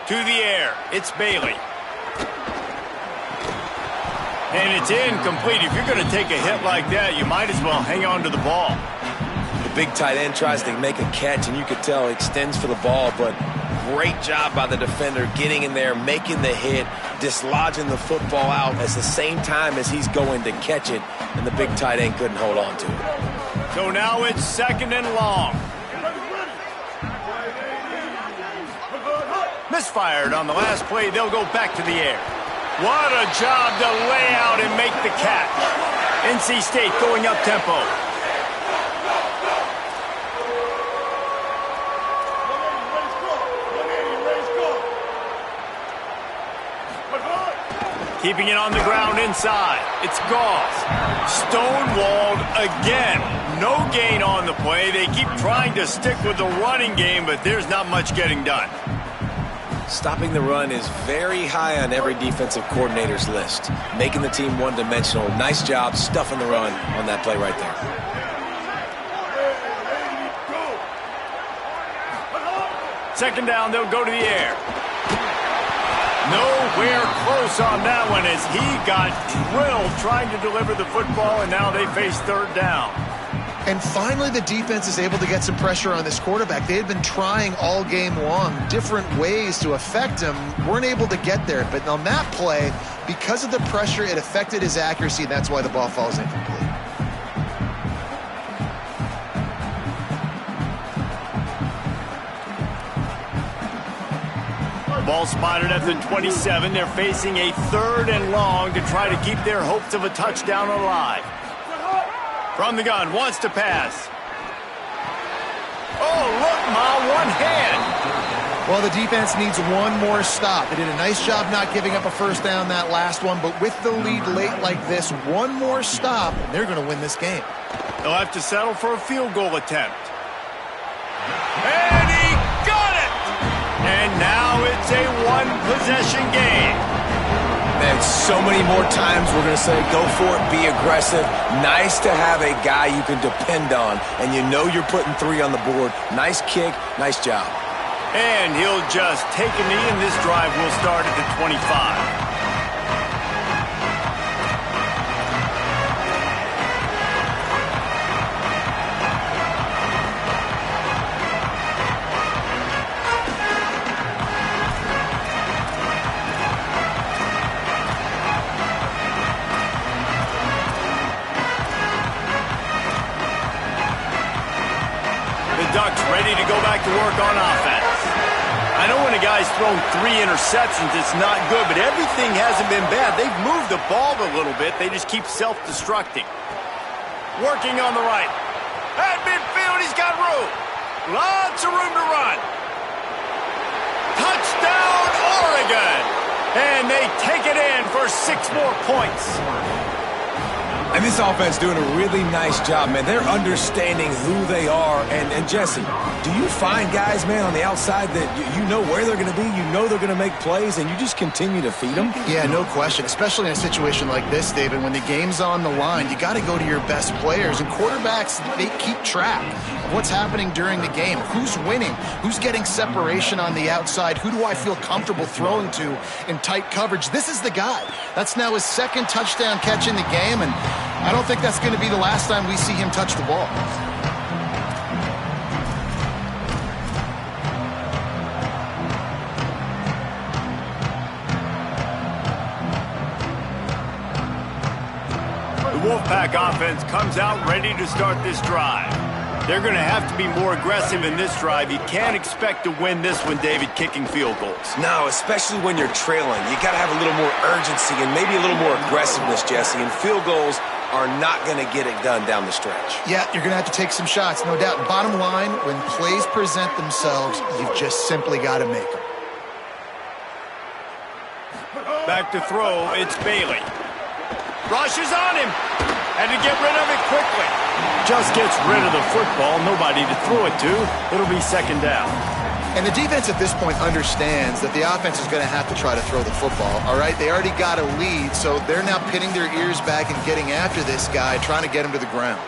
A: To the air. It's Bailey. And it's incomplete. If you're going to take a hit like that, you might as well hang on to the ball.
D: The big tight end tries to make a catch, and you could tell he extends for the ball, but great job by the defender getting in there, making the hit, dislodging the football out at the same time as he's going to catch it, and the big tight end couldn't hold on to it.
A: So now it's 2nd and long. Misfired on the last play. They'll go back to the air. What a job to lay out and make the catch. NC State going up tempo. Keeping it on the ground inside. It's Goss. Stonewalled again. No gain on the play. They keep trying to stick with the running game, but there's not much getting done.
D: Stopping the run is very high on every defensive coordinator's list. Making the team one-dimensional. Nice job stuffing the run on that play right there.
A: Second down, they'll go to the air. Nowhere close on that one as he got drilled trying to deliver the football, and now they face third down.
C: And finally, the defense is able to get some pressure on this quarterback. They had been trying all game long different ways to affect him, weren't able to get there. But on that play, because of the pressure, it affected his accuracy, and that's why the ball falls incomplete.
A: Ball spotted at the 27. They're facing a third and long to try to keep their hopes of a touchdown alive. From the gun, wants to pass. Oh, look, Ma, one hand.
C: Well, the defense needs one more stop. They did a nice job not giving up a first down that last one, but with the lead late like this, one more stop, and they're going to win this game.
A: They'll have to settle for a field goal attempt. And he got it! And now it's a one-possession game.
D: Man, so many more times we're going to say, go for it, be aggressive. Nice to have a guy you can depend on, and you know you're putting 3 on the board. Nice kick, nice job.
A: And he'll just take a knee, and this drive will start at the 25. Ducks ready to go back to work on offense. I know when a guy's thrown 3 interceptions, it's not good, but everything hasn't been bad. They've moved the ball a little bit. They just keep self-destructing. Working on the right. At midfield, he's got room. Lots of room to run. Touchdown, Oregon! And they take it in for 6 more points.
E: And this offense doing a really nice job, man. They're understanding who they are. And Jesse, do you find guys, man, on the outside that you know where they're going to be, you know they're going to make plays, and you just continue to feed them?
C: Yeah, no question, especially in a situation like this, David, when the game's on the line, you got to go to your best players. And quarterbacks, they keep track of what's happening during the game. Who's winning? Who's getting separation on the outside? Who do I feel comfortable throwing to in tight coverage? This is the guy. That's now his 2nd touchdown catch in the game, and I don't think that's going to be the last time we see him touch the ball.
A: The Wolfpack offense comes out ready to start this drive. They're going to have to be more aggressive in this drive. You can't expect to win this one, David, kicking field goals.
D: No, especially when you're trailing. You got to have a little more urgency and maybe a little more aggressiveness, Jesse. And field goals are not going to get it done down the stretch.
C: Yeah, you're going to have to take some shots, no doubt. Bottom line, when plays present themselves, you've just simply got to make them.
A: Back to throw, it's Bailey. Rush is on him. Had to get rid of it quickly. Just gets rid of the football. Nobody to throw it to. It'll be 2nd down.
C: And the defense at this point understands that the offense is going to have to try to throw the football, all right? They already got a lead, so they're now pinning their ears back and getting after this guy, trying to get him to the ground.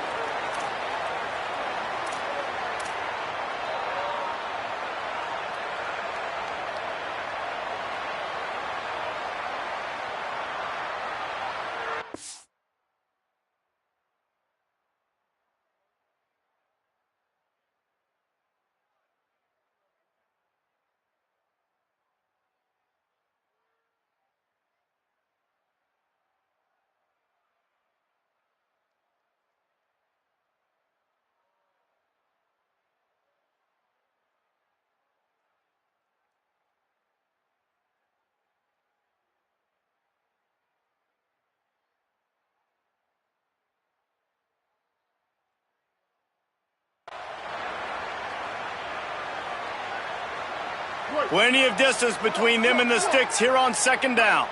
A: Plenty of distance between them and the sticks here on second down.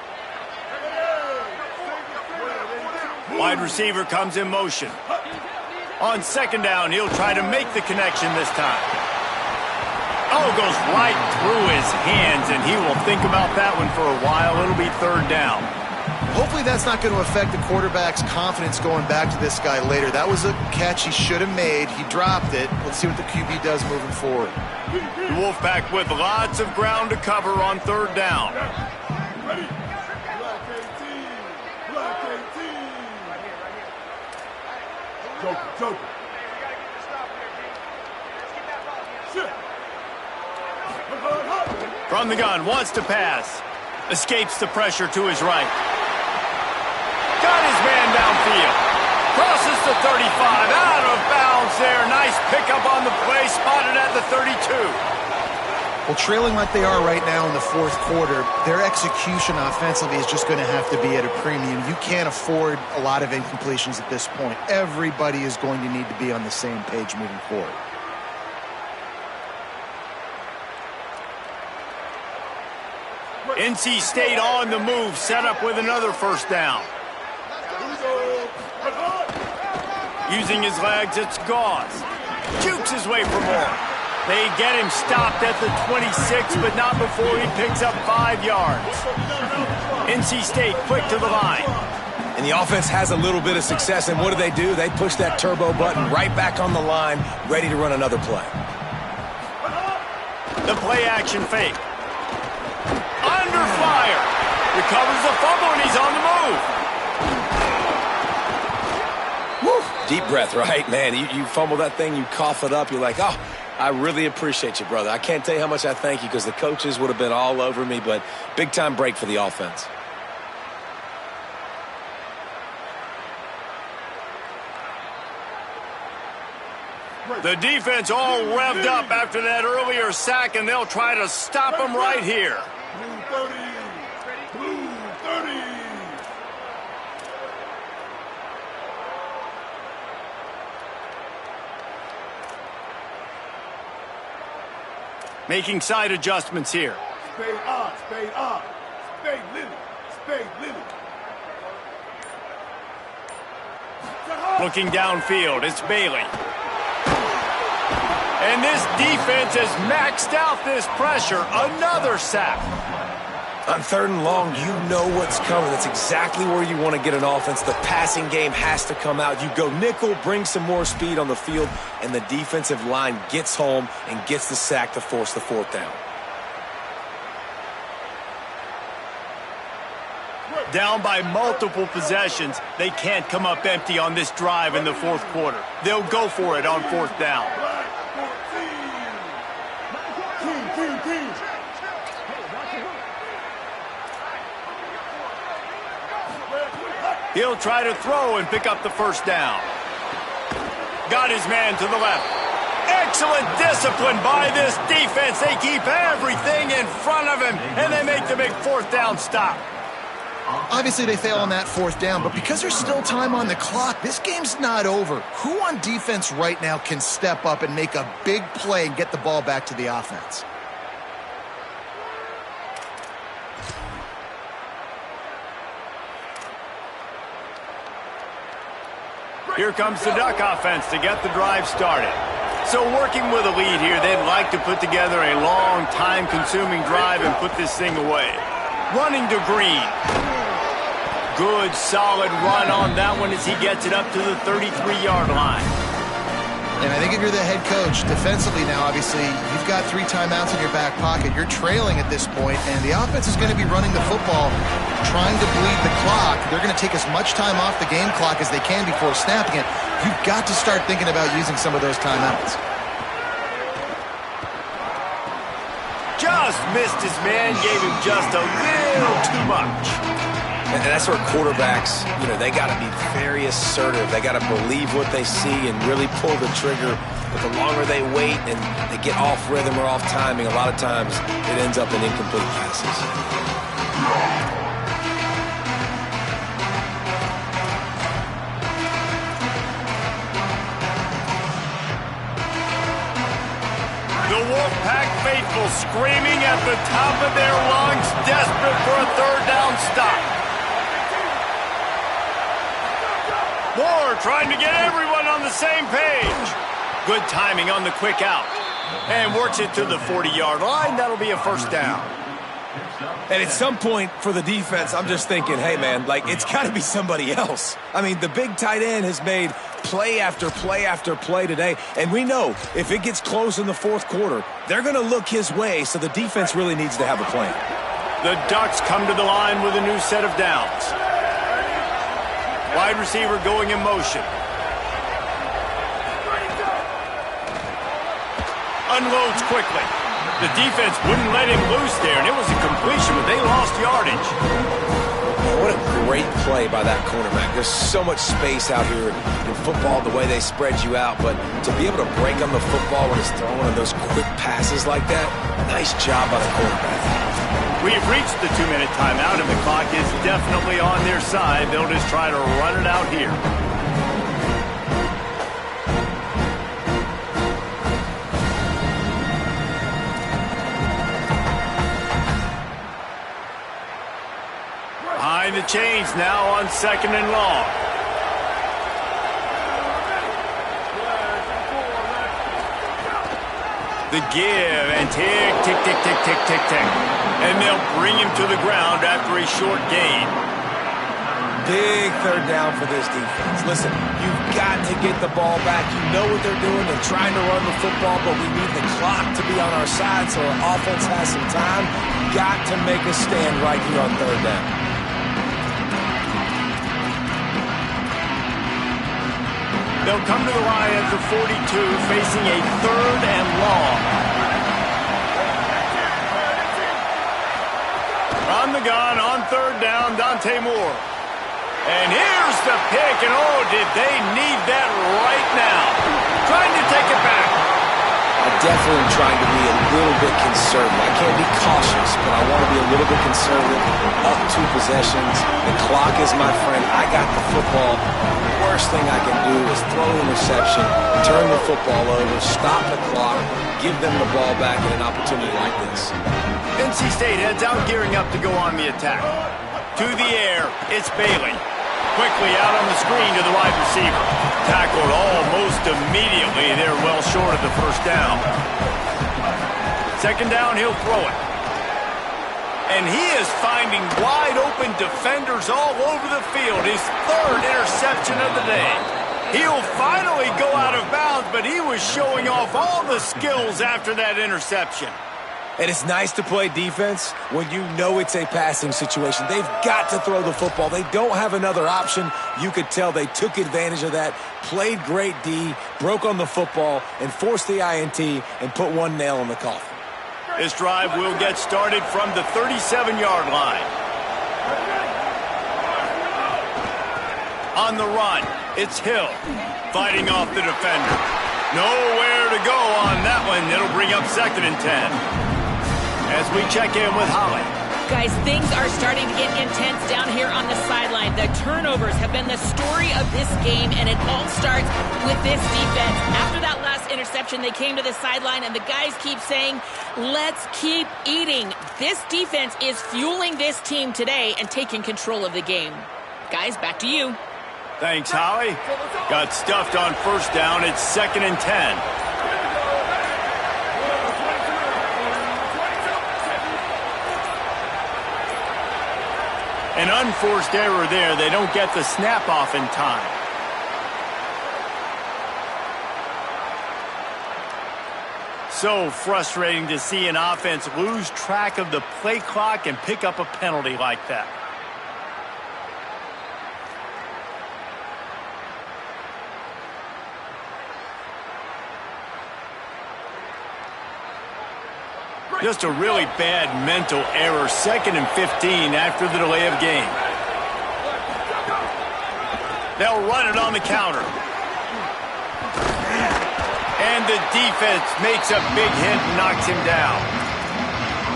A: Wide receiver comes in motion. On second down, he'll try to make the connection this time. Oh, goes right through his hands, and he will think about that one for a while. It'll be third down.
C: Hopefully that's not going to affect the quarterback's confidence going back to this guy later. That was a catch he should have made. He dropped it. Let's see what the QB does moving forward.
A: The Wolfpack with lots of ground to cover on third down.
F: Joker.
A: From the gun, wants to pass. Escapes the pressure to his right. Got his man downfield. Crosses the 35. Out of bounds there. Nice pickup on the play. Spotted at the 32.
C: Well, trailing like they are right now in the fourth quarter, their execution offensively is just going to have to be at a premium. You can't afford a lot of incompletions at this point. Everybody is going to need to be on the same page moving forward.
A: NC State on the move, set up with another first down. Using his legs, it's Gauze. Jukes his way for more. They get him stopped at the 26, but not before he picks up 5 yards. NC State quick to the line.
E: And the offense has a little bit of success, and what do? They push that turbo button right back on the line, ready to run another play.
A: The play-action fake. Under fire. Recovers the fumble, and he's on the move.
E: Woo. Deep breath, right? Man, you fumble that thing, you cough it up, you're like, oh, I really appreciate you, brother. I can't tell you how much I thank you because the coaches would have been all over me, but big-time break for the offense.
A: The defense all revved up after that earlier sack, and they'll try to stop him right here.
F: Blue 30.
A: Making side adjustments here.
F: Spade on. Spade Lily.
A: Looking downfield, it's Bailey. And this defense has maxed out this pressure. Another sack.
E: On third and long, you know what's coming. That's exactly where you want to get an offense. The passing game has to come out. You go nickel, bring some more speed on the field, and the defensive line gets home and gets the sack to force the fourth down.
A: Down by multiple possessions, they can't come up empty on this drive in the fourth quarter. They'll go for it on fourth down. He'll try to throw and pick up the first down. Got his man to the left. Excellent discipline by this defense. They keep everything in front of him, and they make the big fourth down stop.
C: Obviously, they fail on that fourth down, but because there's still time on the clock, this game's not over. Who on defense right now can step up and make a big play and get the ball back to the offense?
A: Here comes the Duck offense to get the drive started. So working with a lead here, they'd like to put together a long, time-consuming drive and put this thing away. Running to Green. Good, solid run on that one as he gets it up to the 33-yard line.
C: And I think if you're the head coach, defensively now, obviously, you've got 3 timeouts in your back pocket. You're trailing at this point, and the offense is going to be running the football, trying to bleed the clock. They're going to take as much time off the game clock as they can before snapping it. You've got to start thinking about using some of those timeouts.
A: Just missed his man, gave him just a little too much.
E: And that's where quarterbacks, they got to be very assertive. They got to believe what they see and really pull the trigger. But the longer they wait and they get off rhythm or off timing, a lot of times it ends up in incomplete passes.
A: The Wolfpack faithful screaming at the top of their lungs, desperate for a third down stop. Moore trying to get everyone on the same page. Good timing on the quick out. And works it to the 40-yard line. That'll be a first down.
E: And at some point for the defense, I'm just thinking, hey, man, like, it's got to be somebody else. I mean, the big tight end has made play after play after play today. And we know if it gets close in the fourth quarter, they're going to look his way, so the defense really needs to have a plan.
A: The Ducks come to the line with a new set of downs. Wide receiver going in motion. Unloads quickly. The defense wouldn't let him loose there, and it was a completion, but they lost yardage.
D: What a great play by that cornerback. There's so much space out here in football, the way they spread you out, but to be able to break on the football when it's thrown on those quick passes like that, nice job by the quarterback.
A: We've reached the 2-minute timeout, and the clock is definitely on their side. They'll just try to run it out here. Behind the chains now on 2nd and long. The give and tick, tick, tick, tick, tick, tick, tick. And they'll bring him to the ground after a short gain.
E: Big third down for this defense. Listen, you've got to get the ball back. You know what they're doing. They're trying to run the football, but we need the clock to be on our side so our offense has some time. Got to make a stand right here on third down.
A: They'll come to the line at the 42, facing a 3rd and long. On the gun, on 3rd down, Dante Moore. And here's the pick, and oh, did they need that right now. Trying to take it back.
D: I definitely am trying to be a little bit conservative. I can't be cautious, but I want to be a little bit conservative. Up 2 possessions. The clock is my friend. I got the football. The worst thing I can do is throw an interception, turn the football over, stop the clock, give them the ball back in an opportunity like this.
A: NC State heads out, gearing up to go on the attack. To the air, it's Bailey. Quickly out on the screen to the wide receiver. Tackled almost immediately. They're well short of the first down. 2nd down, he'll throw it. And he is finding wide open defenders all over the field. His 3rd interception of the day. He'll finally go out of bounds, but he was showing off all the skills after that interception.
E: And it's nice to play defense when you know it's a passing situation. They've got to throw the football. They don't have another option. You could tell they took advantage of that, played great D, broke on the football, and forced the INT and put one nail in the coffin.
A: This drive will get started from the 37-yard line. On the run, it's Hill fighting off the defender. Nowhere to go on that one. It'll bring up 2nd and 10. As we check in with Holly.
B: Guys, things are starting to get intense down here on the sideline. The turnovers have been the story of this game, and it all starts with this defense. After that last interception, they came to the sideline, and the guys keep saying, let's keep eating. This defense is fueling this team today and taking control of the game. Guys, back to you.
A: Thanks, Holly. Got stuffed on 1st down. It's 2nd and 10. An unforced error there. They don't get the snap off in time. So frustrating to see an offense lose track of the play clock and pick up a penalty like that. Just a really bad mental error. 2nd and 15 after the delay of game. They'll run it on the counter. And the defense makes a big hit and knocks him down.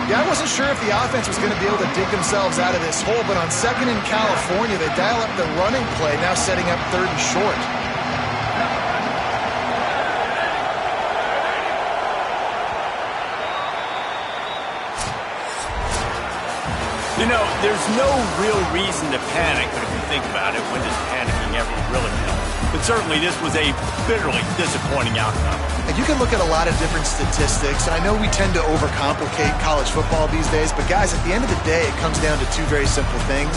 C: Yeah, I wasn't sure if the offense was going to be able to dig themselves out of this hole, but on 2nd in California, they dial up the running play, now setting up 3rd and short.
A: You know, there's no real reason to panic, but if you think about it, when does panicking ever really help? But certainly this was a bitterly disappointing outcome.
C: And you can look at a lot of different statistics, and I know we tend to overcomplicate college football these days, but guys, at the end of the day, it comes down to two very simple things.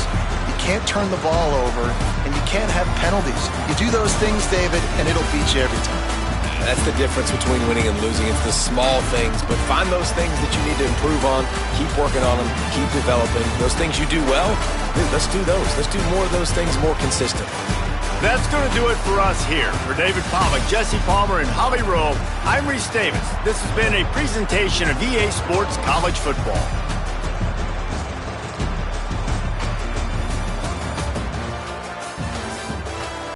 C: You can't turn the ball over, and you can't have penalties. You do those things, David, and it'll beat you every time.
D: That's the difference between winning and losing. It's the small things, but find those things that you need to improve on, keep working on them, keep developing. Those things you do well, let's do those. Let's do more of those things more consistent.
A: That's going to do it for us here. For David Pollack, Jesse Palmer, and Holly Rowe, I'm Reese Davis. This has been a presentation of EA Sports College Football.